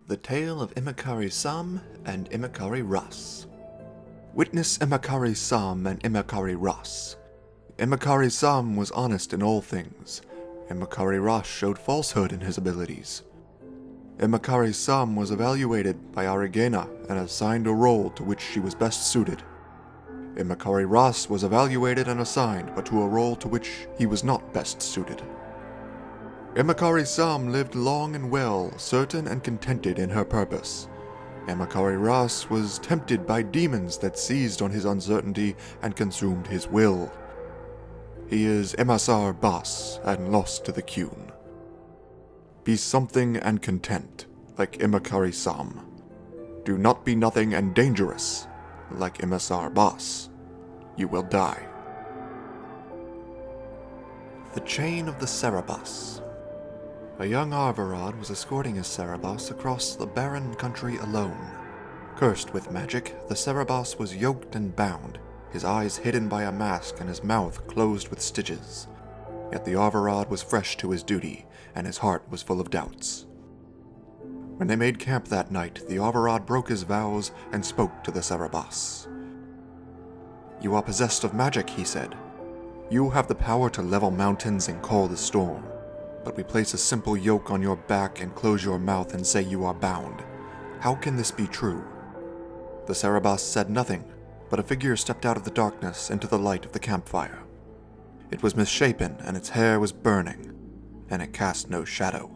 The Tale of Imekari-samm and Imekari-raas. Witness Imekari-samm and Imekari-raas. Imekari-samm was honest in all things. Imekari-raas showed falsehood in his abilities. Imekari-samm was evaluated by Arigena and assigned a role to which she was best suited. Imekari-raas was evaluated and assigned, but to a role to which he was not best suited. Imekari-samm lived long and well, certain and contented in her purpose. Imekari-raas was tempted by demons that seized on his uncertainty and consumed his will. He is Emissar-Bas and lost to the Qun. Be something and content, like Imekari-samm. Do not be nothing and dangerous, like Emissar-Bas. You will die. The Chain of the Cerberus. A young Arvarad was escorting his Cerberus across the barren country alone. Cursed with magic, the Cerberus was yoked and bound, his eyes hidden by a mask and his mouth closed with stitches. Yet the Arvarad was fresh to his duty, and his heart was full of doubts. When they made camp that night, the Arvarad broke his vows and spoke to the Cerberus. "You are possessed of magic," he said. "You have the power to level mountains and call the storm. But we place a simple yoke on your back and close your mouth and say you are bound. How can this be true?" The Cerberus said nothing, but a figure stepped out of the darkness into the light of the campfire. It was misshapen, and its hair was burning, and it cast no shadow,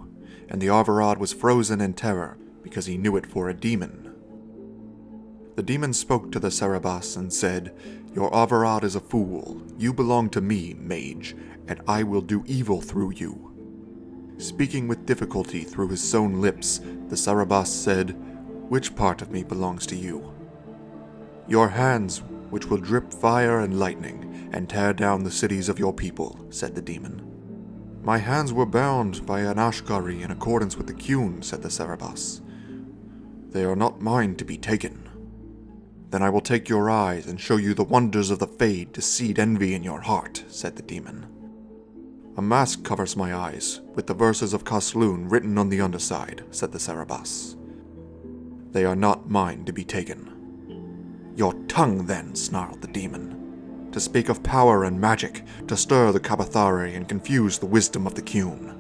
and the Arvarad was frozen in terror because he knew it for a demon. The demon spoke to the Cerberus and said, "Your Arvarad is a fool. You belong to me, Mage, and I will do evil through you." Speaking with difficulty through his sewn lips, the Cerberus said, "Which part of me belongs to you?" "Your hands, which will drip fire and lightning, and tear down the cities of your people," said the demon. "My hands were bound by an Ashkari in accordance with the Qun," said the Cerberus. "They are not mine to be taken." "Then I will take your eyes and show you the wonders of the Fade to seed envy in your heart," said the demon. "A mask covers my eyes, with the verses of Kasloon written on the underside," said the Cerberus. "They are not mine to be taken." "Your tongue, then," snarled the demon. "To speak of power and magic, to stir the Kabathari and confuse the wisdom of the Qun."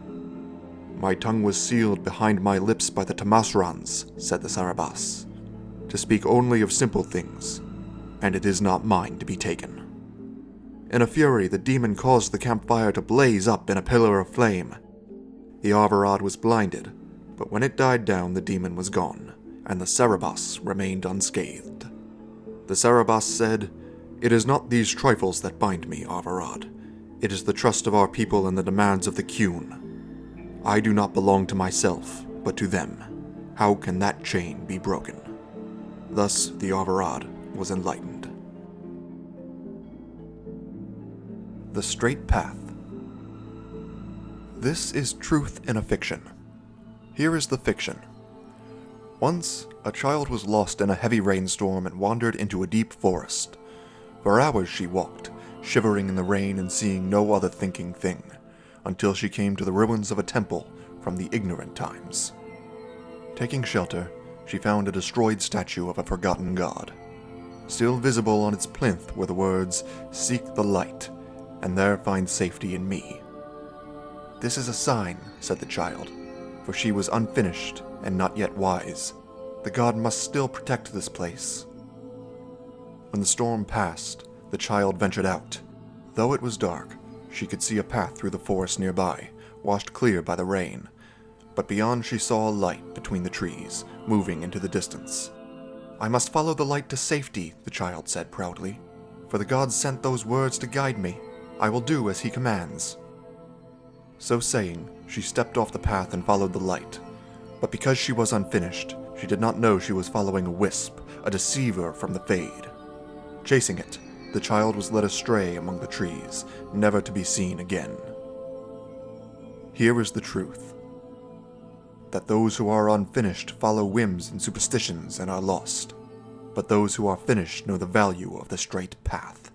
"My tongue was sealed behind my lips by the Tamasrans," said the Cerberus. "To speak only of simple things, and it is not mine to be taken." In a fury, the demon caused the campfire to blaze up in a pillar of flame. The Arvarad was blinded, but when it died down, the demon was gone, and the Cerberus remained unscathed. The Cerberus said, "It is not these trifles that bind me, Arvarad. It is the trust of our people and the demands of the Qun. I do not belong to myself, but to them. How can that chain be broken?" Thus the Arvarad was enlightened. The Straight Path. This is truth in a fiction. Here is the fiction. Once, a child was lost in a heavy rainstorm and wandered into a deep forest. For hours she walked, shivering in the rain and seeing no other thinking thing, until she came to the ruins of a temple from the ignorant times. Taking shelter, she found a destroyed statue of a forgotten god. Still visible on its plinth were the words, "Seek the light, and there find safety in me." "This is a sign," said the child, for she was unfinished and not yet wise. "The god must still protect this place." When the storm passed, the child ventured out. Though it was dark, she could see a path through the forest nearby, washed clear by the rain. But beyond she saw a light between the trees, moving into the distance. "I must follow the light to safety," the child said proudly, "for the god sent those words to guide me. I will do as he commands." So saying, she stepped off the path and followed the light. But because she was unfinished, she did not know she was following a wisp, a deceiver from the Fade. Chasing it, the child was led astray among the trees, never to be seen again. Here is the truth. That those who are unfinished follow whims and superstitions and are lost. But those who are finished know the value of the straight path.